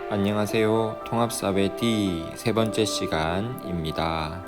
안녕하세요. 통합사회 D 세 번째 시간입니다.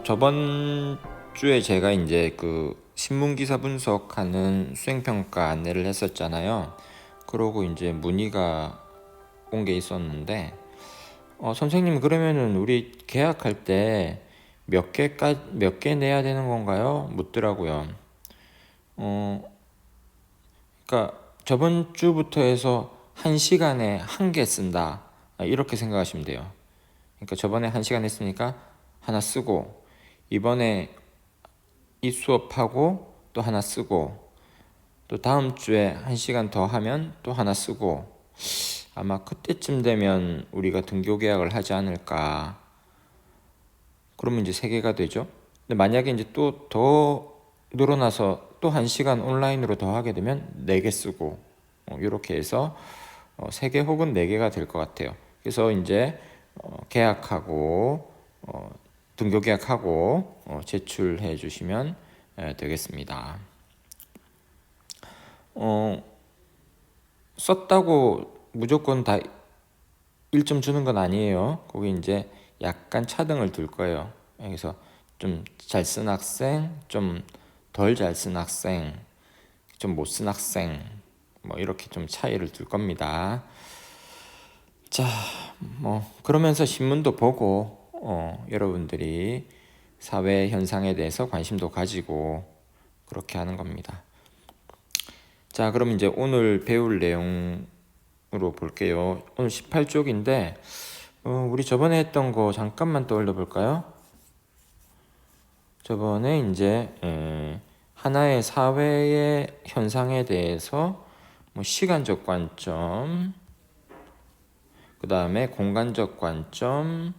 저번 주에 제가 이제 그 신문기사 분석하는 수행평가 안내를 했었잖아요. 그러고 이제 문의가 온 게 있었는데, 선생님 그러면은 우리 계약할 때 몇 개 내야 되는 건가요? 묻더라고요. 그러니까 저번 주부터 해서 한 시간에 한 개 쓴다. 이렇게 생각하시면 돼요. 그러니까 저번에 한 시간 했으니까 하나 쓰고, 이번에 이 수업하고 또 하나 쓰고, 또 다음 주에 한 시간 더 하면 또 하나 쓰고, 아마 그때쯤 되면 우리가 등교 계약을 하지 않을까. 그러면 이제 세 개가 되죠. 근데 만약에 이제 또 더 늘어나서 또 한 시간 온라인으로 더 하게 되면 네 개 쓰고, 이렇게 해서 세 개 혹은 네 개가 될 것 같아요. 그래서 이제 계약하고 등교 계약하고 제출해 주시면 되겠습니다. 썼다고 무조건 다 1점 주는 건 아니에요. 거기 이제 약간 차등을 둘 거예요. 그래서 좀 잘 쓴 학생, 좀 덜 잘 쓴 학생, 좀 못 쓴 학생, 뭐 이렇게 좀 차이를 둘 겁니다. 자, 뭐 그러면서 신문도 보고 여러분들이 사회 현상에 대해서 관심도 가지고 그렇게 하는 겁니다. 자, 그럼 이제 오늘 배울 내용으로 볼게요. 오늘 18쪽인데 우리 저번에 했던 거 잠깐만 떠올려 볼까요? 저번에 이제 하나의 사회의 현상에 대해서 뭐 시간적 관점, 그 다음에 공간적 관점,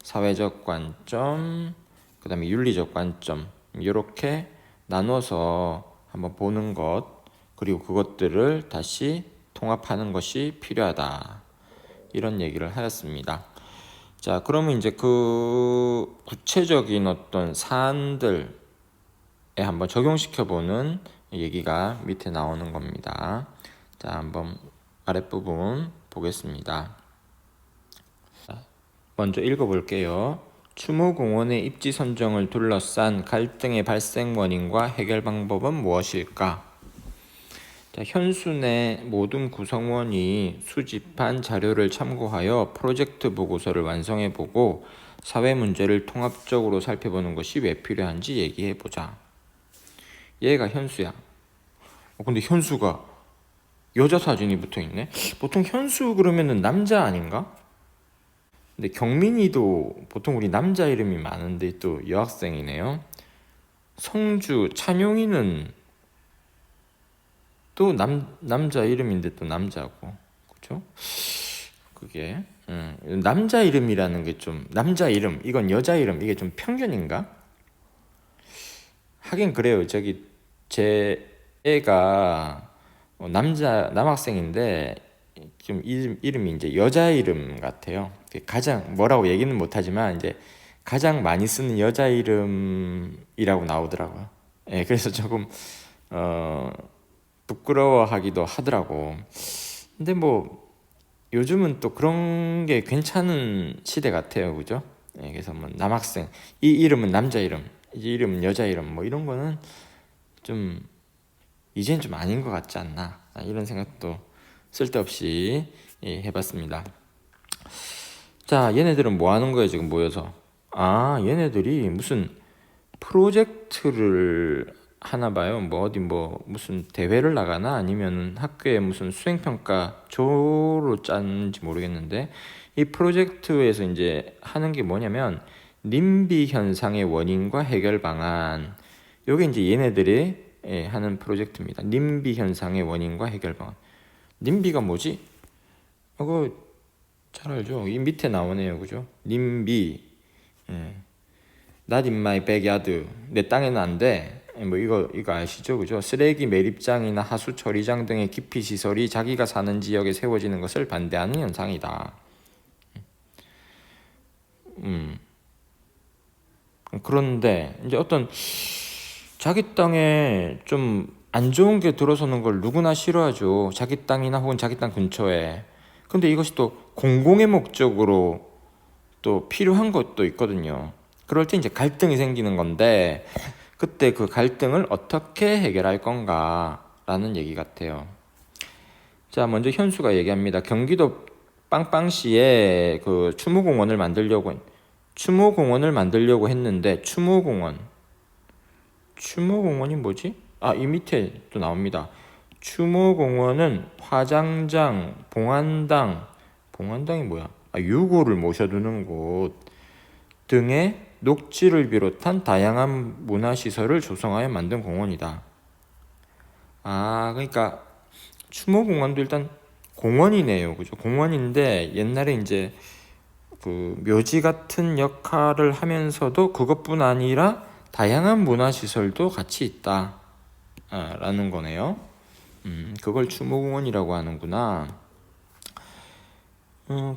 사회적 관점, 그 다음에 윤리적 관점, 이렇게 나눠서 한번 보는 것, 그리고 그것들을 다시 통합하는 것이 필요하다. 이런 얘기를 하였습니다. 자, 그러면 이제 그 구체적인 어떤 사안들에 한번 적용시켜보는 얘기가 밑에 나오는 겁니다. 자, 한번 아랫부분 보겠습니다. 먼저 읽어볼게요. 추모공원의 입지 선정을 둘러싼 갈등의 발생 원인과 해결 방법은 무엇일까? 자, 현순의 모든 구성원이 수집한 자료를 참고하여 프로젝트 보고서를 완성해보고 사회 문제를 통합적으로 살펴보는 것이 왜 필요한지 얘기해보자. 얘가 현수야. 근데 현수가 여자 사진이 붙어있네? 보통 현수 그러면은 남자 아닌가? 근데 경민이도 보통 우리 남자 이름이 많은데 또 여학생이네요. 성주, 찬용이는 또 남자 이름인데 또 남자고, 그죠? 그게 남자 이름이라는 게 좀 남자 이름, 이건 여자 이름, 이게 좀 편견인가? 하긴 그래요. 저기 제 애가 남학생인데 좀 이름이 이제 여자 이름 같아요. 가장 뭐라고 얘기는 못하지만 이제 가장 많이 쓰는 여자 이름이라고 나오더라고요. 예, 그래서 조금 부끄러워하기도 하더라고. 근데 뭐 요즘은 또 그런 게 괜찮은 시대 같아요, 그죠? 예, 그래서 뭐 남학생, 이 이름은 남자 이름, 이 이름은 여자 이름, 뭐 이런 거는 좀 이젠 좀 아닌 것 같지 않나, 이런 생각도 쓸데없이 해봤습니다. 자, 얘네들은 뭐 하는 거예요, 지금 모여서? 얘네들이 무슨 프로젝트를 하나 봐요. 뭐 어디 뭐 무슨 대회를 나가나 아니면 학교에 무슨 수행평가 조로 짠지 모르겠는데, 이 프로젝트에서 이제 하는 게 뭐냐면 님비 현상의 원인과 해결 방안. 요게 이제 얘네들이 하는 프로젝트입니다. 님비 현상의 원인과 해결 방안. 님비가 뭐지? 이거 잘 알죠? 이 밑에 나오네요, 그죠? 님비. Not in my backyard. 내 땅에는 안 돼. 뭐 이거 아시죠, 그죠? 쓰레기 매립장이나 하수 처리장 등의 기피 시설이 자기가 사는 지역에 세워지는 것을 반대하는 현상이다. 그런데 이제 어떤 자기 땅에 좀 안 좋은 게 들어서는 걸 누구나 싫어하죠. 자기 땅이나 혹은 자기 땅 근처에. 근데 이것이 또 공공의 목적으로 또 필요한 것도 있거든요. 그럴 때 이제 갈등이 생기는 건데 그때 그 갈등을 어떻게 해결할 건가라는 얘기 같아요. 자, 먼저 현수가 얘기합니다. 경기도 빵빵시에 그 추모공원을 만들려고 했는데 추모공원이 뭐지? 아, 이 밑에 또 나옵니다. 추모공원은 화장장, 봉안당이 뭐야? 아, 유골을 모셔두는 곳 등의 녹지를 비롯한 다양한 문화시설을 조성하여 만든 공원이다. 아, 그러니까 추모공원도 일단 공원이네요. 그죠? 공원인데 옛날에 이제 그 묘지 같은 역할을 하면서도 그것뿐 아니라 다양한 문화시설도 같이 있다. 라는 거네요. 그걸 추모공원이라고 하는구나.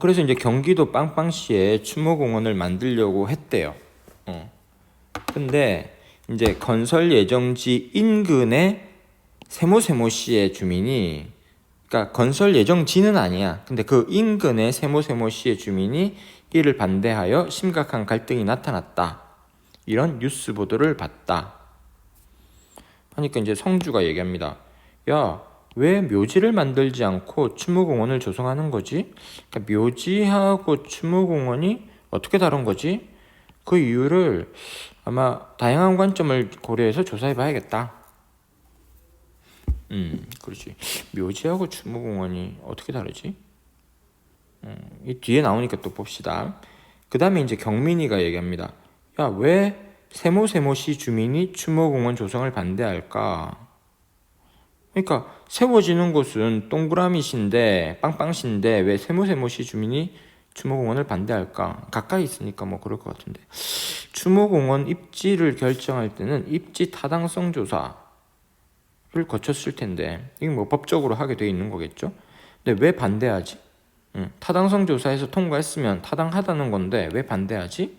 그래서 이제 경기도 빵빵시에 추모공원을 만들려고 했대요. 근데 이제 건설 예정지 인근에 세모세모시의 주민이, 그러니까 건설 예정지는 아니야. 근데 그 인근의 세모세모시의 주민이 이를 반대하여 심각한 갈등이 나타났다. 이런 뉴스 보도를 봤다. 하니까 이제 성주가 얘기합니다. 야, 왜 묘지를 만들지 않고 추모공원을 조성하는 거지? 그러니까 묘지하고 추모공원이 어떻게 다른 거지? 그 이유를 아마 다양한 관점을 고려해서 조사해 봐야겠다. 그렇지. 묘지하고 추모공원이 어떻게 다르지? 이 뒤에 나오니까 또 봅시다. 그 다음에 이제 경민이가 얘기합니다. 야, 왜 세모세모시 주민이 추모공원 조성을 반대할까? 그러니까 세워지는 곳은 동그라미신데 빵빵신데 왜 세모세모시 주민이 추모공원을 반대할까? 가까이 있으니까 뭐 그럴 것 같은데. 추모공원 입지를 결정할 때는 입지 타당성 조사를 거쳤을 텐데 이게 뭐 법적으로 하게 돼 있는 거겠죠? 근데 왜 반대하지? 타당성 조사에서 통과했으면 타당하다는 건데 왜 반대하지?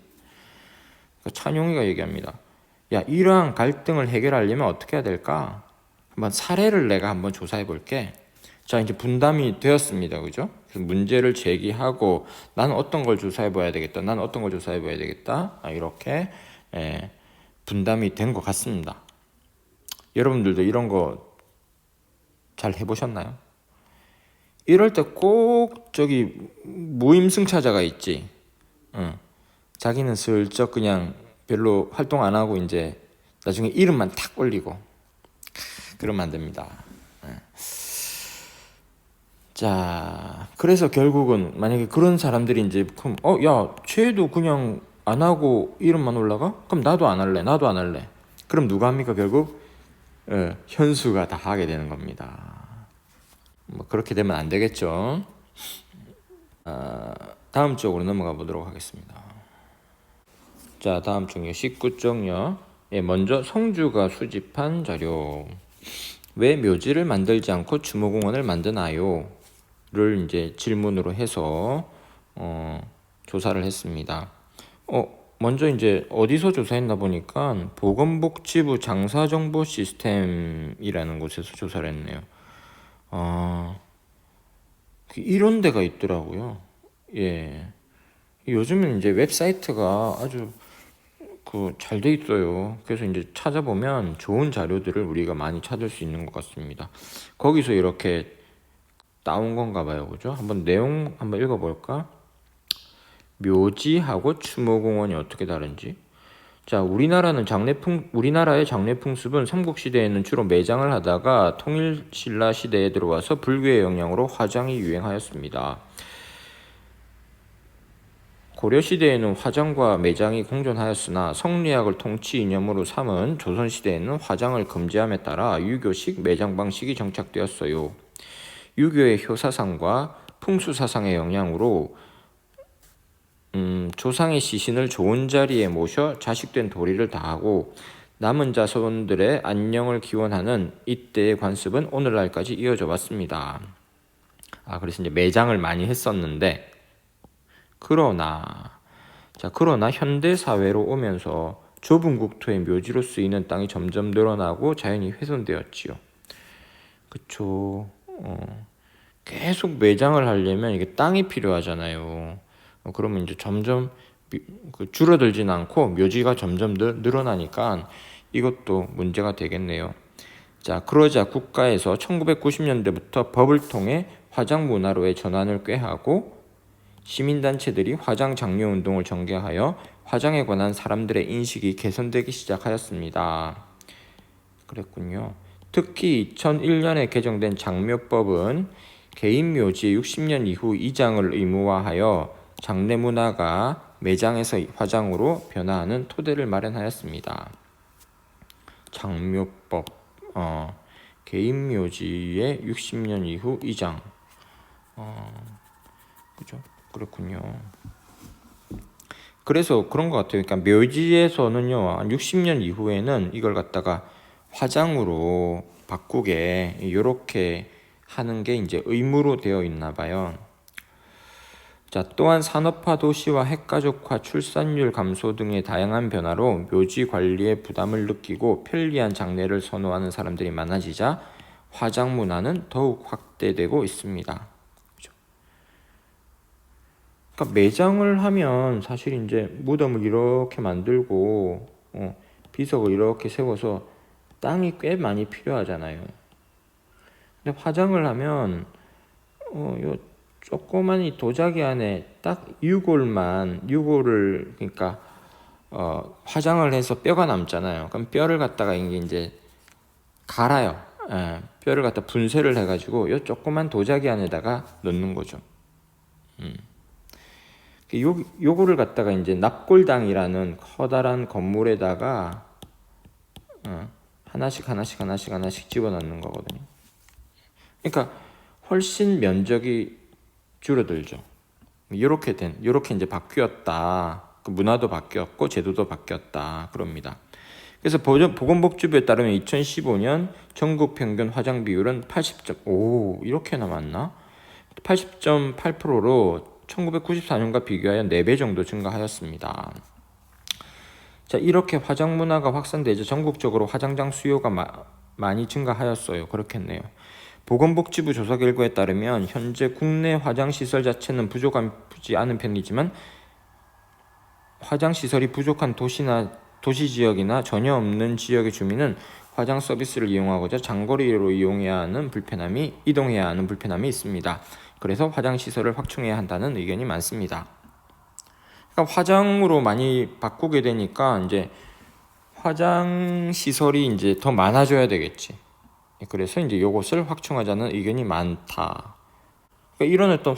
찬용이가 얘기합니다. 야, 이러한 갈등을 해결하려면 어떻게 해야 될까? 한번 사례를 내가 한번 조사해 볼게. 자, 이제 분담이 되었습니다. 그죠? 그래서 문제를 제기하고 나는 어떤 걸 조사해 봐야 되겠다. 나는 어떤 걸 조사해 봐야 되겠다. 이렇게 분담이 된 것 같습니다. 여러분들도 이런 거 잘 해보셨나요? 이럴 때 꼭 저기 무임승차자가 있지. 자기는 슬쩍 그냥 별로 활동 안 하고 이제 나중에 이름만 탁 올리고 그러면 안 됩니다. 자, 그래서 결국은 만약에 그런 사람들이 이제 그럼 야, 쟤도 그냥 안 하고 이름만 올라가? 그럼 나도 안 할래. 그럼 누가 합니까? 결국 현수가 다 하게 되는 겁니다. 뭐 그렇게 되면 안 되겠죠. 다음 쪽으로 넘어가 보도록 하겠습니다. 자, 다음 쪽요. 19쪽요. 먼저 성주가 수집한 자료. 왜 묘지를 만들지 않고 추모공원을 만드나요? 를 이제 질문으로 해서 조사를 했습니다. 먼저 이제 어디서 조사했나 보니까 보건복지부 장사정보 시스템이라는 곳에서 조사를 했네요. 이런 데가 있더라고요. 예. 요즘은 이제 웹사이트가 아주 잘 돼 있어요. 그래서 이제 찾아보면 좋은 자료들을 우리가 많이 찾을 수 있는 것 같습니다. 거기서 이렇게 나온 건가 봐요. 그죠? 한번 내용 한번 읽어볼까? 묘지하고 추모공원이 어떻게 다른지. 자, 우리나라의 장례 풍습은 삼국시대에는 주로 매장을 하다가 통일신라 시대에 들어와서 불교의 영향으로 화장이 유행하였습니다. 고려시대에는 화장과 매장이 공존하였으나 성리학을 통치 이념으로 삼은 조선시대에는 화장을 금지함에 따라 유교식 매장 방식이 정착되었어요. 유교의 효사상과 풍수사상의 영향으로 조상의 시신을 좋은 자리에 모셔 자식된 도리를 다하고 남은 자손들의 안녕을 기원하는 이때의 관습은 오늘날까지 이어져 왔습니다. 그래서 이제 매장을 많이 했었는데 그러나 현대 사회로 오면서 좁은 국토의 묘지로 쓰이는 땅이 점점 늘어나고 자연이 훼손되었지요. 그쵸. 계속 매장을 하려면 이게 땅이 필요하잖아요. 그러면 이제 점점 줄어들진 않고 묘지가 점점 늘어나니까 이것도 문제가 되겠네요. 자, 그러자 국가에서 1990년대부터 법을 통해 화장 문화로의 전환을 꾀하고 시민단체들이 화장 장려 운동을 전개하여 화장에 관한 사람들의 인식이 개선되기 시작하였습니다. 그랬군요. 특히 2001년에 개정된 장묘법은 개인 묘지 60년 이후 이장을 의무화하여 장례 문화가 매장에서 화장으로 변화하는 토대를 마련하였습니다. 장묘법, 개인 묘지의 60년 이후 이장, 그죠? 그렇군요. 그래서 그런 것 같아요. 그러니까 묘지에서는요, 한 60년 이후에는 이걸 갖다가 화장으로 바꾸게 이렇게 하는 게 이제 의무로 되어 있나 봐요. 자, 또한 산업화 도시와 핵가족화, 출산율 감소 등의 다양한 변화로 묘지 관리에 부담을 느끼고 편리한 장례를 선호하는 사람들이 많아지자 화장 문화는 더욱 확대되고 있습니다. 그렇죠? 그러니까 매장을 하면 사실 이제 무덤을 이렇게 만들고 비석을 이렇게 세워서 땅이 꽤 많이 필요하잖아요. 근데 화장을 하면 요 조그만 이 도자기 안에 딱 유골을 그러니까 화장을 해서 뼈가 남잖아요. 그럼 뼈를 갖다가 이제 갈아요. 뼈를 갖다 분쇄를 해가지고 요 조그만 도자기 안에다가 넣는 거죠. 요거를 갖다가 이제 납골당이라는 커다란 건물에다가 하나씩 집어넣는 거거든요. 그러니까 훨씬 면적이 줄어들죠. 이렇게 이제 바뀌었다. 그 문화도 바뀌었고 제도도 바뀌었다. 그럽니다. 그래서 보건복지부에 따르면 2015년 전국 평균 화장 비율은 이렇게나 많나? 80.8%로 1994년과 비교하여 4배 정도 증가하였습니다. 자, 이렇게 화장 문화가 확산되자 전국적으로 화장장 수요가 많이 증가하였어요. 그렇겠네요. 보건복지부 조사 결과에 따르면 현재 국내 화장시설 자체는 부족하지 않은 편이지만 화장시설이 부족한 도시지역이나 전혀 없는 지역의 주민은 화장 서비스를 이용하고자 장거리로 이동해야 하는 불편함이 있습니다. 그래서 화장시설을 확충해야 한다는 의견이 많습니다. 그러니까 화장으로 많이 바꾸게 되니까 이제 화장시설이 이제 더 많아져야 되겠지. 그래서 이제 이것을 확충하자는 의견이 많다. 그러니까 이런 어떤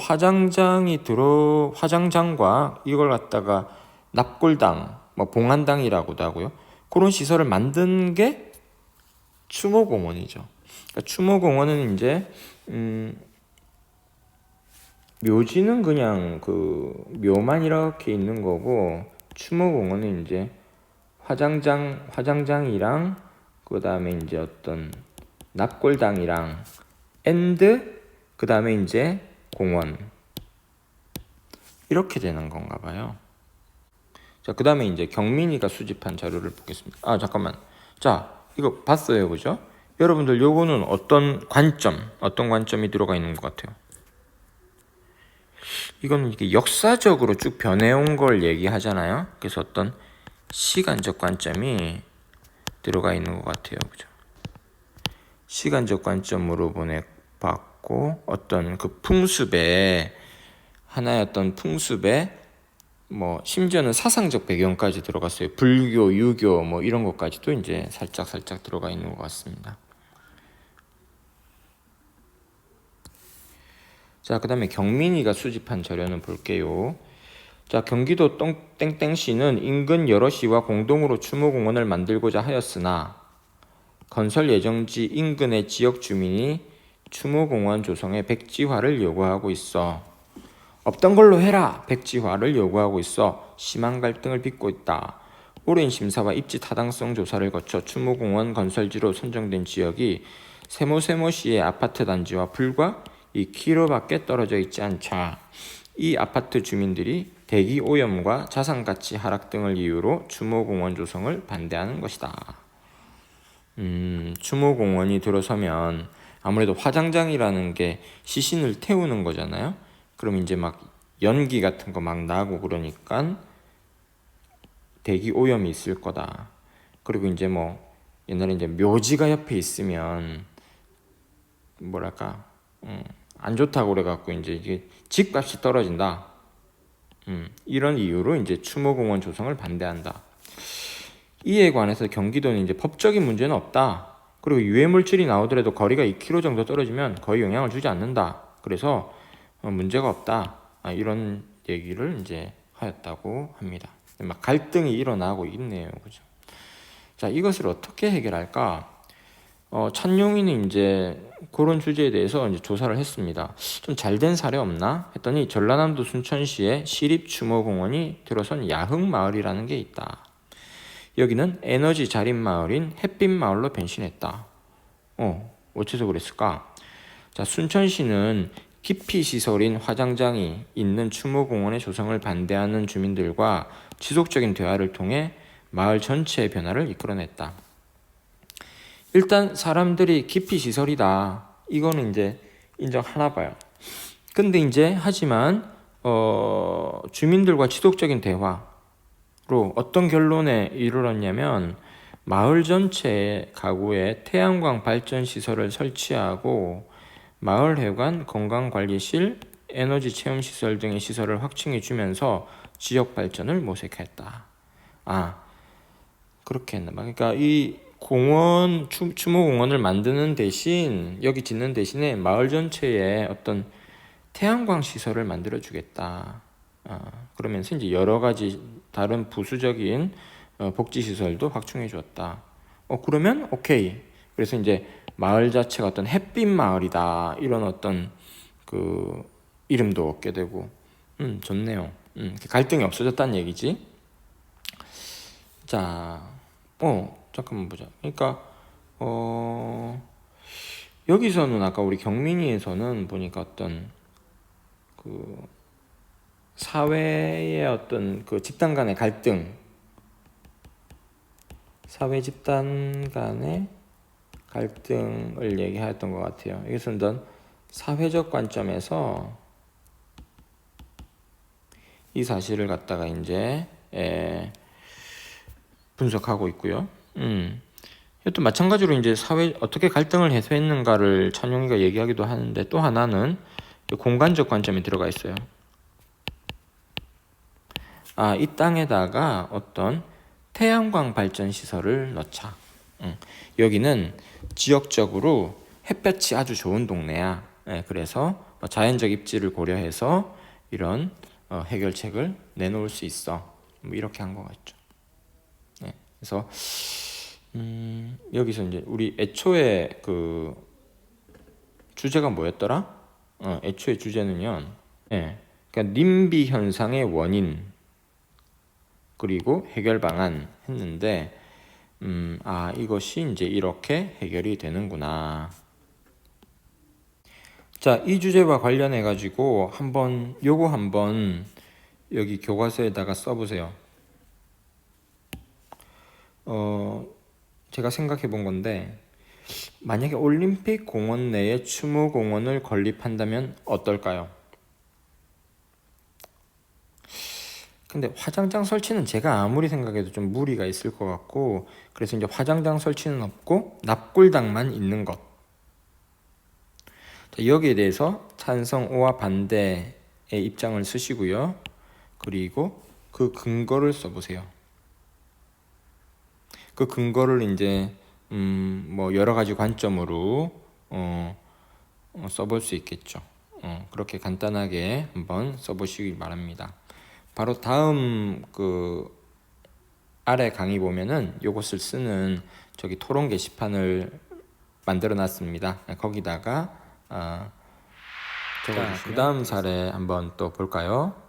화장장과 이걸 갖다가 납골당, 봉안당이라고도 하고요. 그런 시설을 만든 게 추모공원이죠. 그러니까 추모공원은 이제 묘지는 그냥 그 묘만 이렇게 있는 거고 추모공원은 이제 화장장이랑 그 다음에 이제 어떤 납골당이랑 그 다음에 이제 공원 이렇게 되는 건가 봐요. 자, 그 다음에 이제 경민이가 수집한 자료를 보겠습니다. 잠깐만. 자, 이거 봤어요, 그죠? 여러분들 요거는 어떤 관점이 들어가 있는 것 같아요? 이거는 이게 역사적으로 쭉 변해온 걸 얘기하잖아요. 그래서 어떤 시간적 관점이 들어가 있는 것 같아요, 그죠? 시간적 관점으로 봤고 어떤 그 하나의 어떤 풍습에 심지어는 사상적 배경까지 들어갔어요. 불교, 유교 이런 것까지도 이제 살짝 들어가 있는 것 같습니다. 자, 그 다음에 경민이가 수집한 자료는 볼게요. 자, 경기도 땡땡시는 인근 여러 시와 공동으로 추모공원을 만들고자 하였으나 건설 예정지 인근의 지역 주민이 추모공원 조성에 백지화를 요구하고 있어. 없던 걸로 해라! 백지화를 요구하고 있어 심한 갈등을 빚고 있다. 오랜 심사와 입지 타당성 조사를 거쳐 추모공원 건설지로 선정된 지역이 세모세모시의 아파트 단지와 불과 2km밖에 떨어져 있지 않자 이 아파트 주민들이 대기 오염과 자산가치 하락 등을 이유로 추모공원 조성을 반대하는 것이다. 추모공원이 들어서면 아무래도 화장장이라는 게 시신을 태우는 거잖아요. 그럼 이제 막 연기 같은 거 막 나고 그러니까 대기 오염이 있을 거다. 그리고 이제 뭐 옛날에 이제 묘지가 옆에 있으면 뭐랄까 안 좋다고 그래갖고 이제 이게 집값이 떨어진다. 이런 이유로 이제 추모공원 조성을 반대한다. 이에 관해서 경기도는 이제 법적인 문제는 없다. 그리고 유해 물질이 나오더라도 거리가 2km 정도 떨어지면 거의 영향을 주지 않는다. 그래서 문제가 없다. 이런 얘기를 이제 하였다고 합니다. 막 갈등이 일어나고 있네요. 그죠? 자, 이것을 어떻게 해결할까? 찬용이는 이제 그런 주제에 대해서 이제 조사를 했습니다. 좀 잘된 사례 없나? 했더니 전라남도 순천시에 시립추모공원이 들어선 야흥마을이라는 게 있다. 여기는 에너지 자립 마을인 햇빛 마을로 변신했다. 어째서 그랬을까? 자, 순천시는 기피 시설인 화장장이 있는 추모공원의 조성을 반대하는 주민들과 지속적인 대화를 통해 마을 전체의 변화를 이끌어냈다. 일단 사람들이 기피 시설이다. 이거는 이제 인정하나 봐요. 근데 이제 하지만 주민들과 지속적인 대화로 어떤 결론에 이르렀냐면 마을 전체의 가구에 태양광 발전 시설을 설치하고 마을 회관, 건강관리실, 에너지 체험 시설 등의 시설을 확충해 주면서 지역 발전을 모색했다. 그렇게 했나 봐. 그러니까 이 공원, 추모공원을 만드는 대신, 여기 짓는 대신에 마을 전체에 어떤 태양광 시설을 만들어 주겠다. 그러면서 이제 여러 가지 다른 부수적인 복지 시설도 확충해 주었다. 그러면 오케이. 그래서 이제 마을 자체가 어떤 햇빛 마을이다. 이런 어떤 그 이름도 얻게 되고, 좋네요. 갈등이 없어졌다는 얘기지. 자, 잠깐만 보자. 그러니까 여기서는 아까 우리 경민이에서는 보니까 어떤 그 사회의 어떤 그 집단 간의 갈등, 사회 집단 간의 갈등을 얘기하였던 것 같아요. 여기서는 넌 사회적 관점에서 이 사실을 갖다가 이제 분석하고 있고요. 또 마찬가지로 이제 사회 어떻게 갈등을 해소했는가를 찬용이가 얘기하기도 하는데 또 하나는 공간적 관점이 들어가 있어요. 이 땅에다가 어떤 태양광 발전 시설을 넣자. 여기는 지역적으로 햇볕이 아주 좋은 동네야. 그래서 자연적 입지를 고려해서 이런 해결책을 내놓을 수 있어. 뭐 이렇게 한 것 같죠. 그래서 여기서 이제 우리 애초에 그 주제가 뭐였더라? 애초에 주제는요. 그러니까 님비 현상의 원인 그리고 해결 방안 했는데 이것이 이제 이렇게 해결이 되는구나. 자, 이 주제와 관련해 가지고 요거 한번 여기 교과서에다가 써보세요. 제가 생각해 본 건데 만약에 올림픽 공원 내에 추모공원을 건립한다면 어떨까요? 근데 화장장 설치는 제가 아무리 생각해도 좀 무리가 있을 것 같고, 그래서 이제 화장장 설치는 없고 납골당만 있는 것. 자, 여기에 대해서 찬성, 오와 반대의 입장을 쓰시고요. 그리고 그 근거를 써보세요. 그 근거를 이제 뭐 여러 가지 관점으로 써볼 수 있겠죠. 그렇게 간단하게 한번 써보시기 바랍니다. 바로 다음 그 아래 강의 보면은 이것을 쓰는 저기 토론 게시판을 만들어 놨습니다. 거기다가 그 다음 사례 한번 또 볼까요?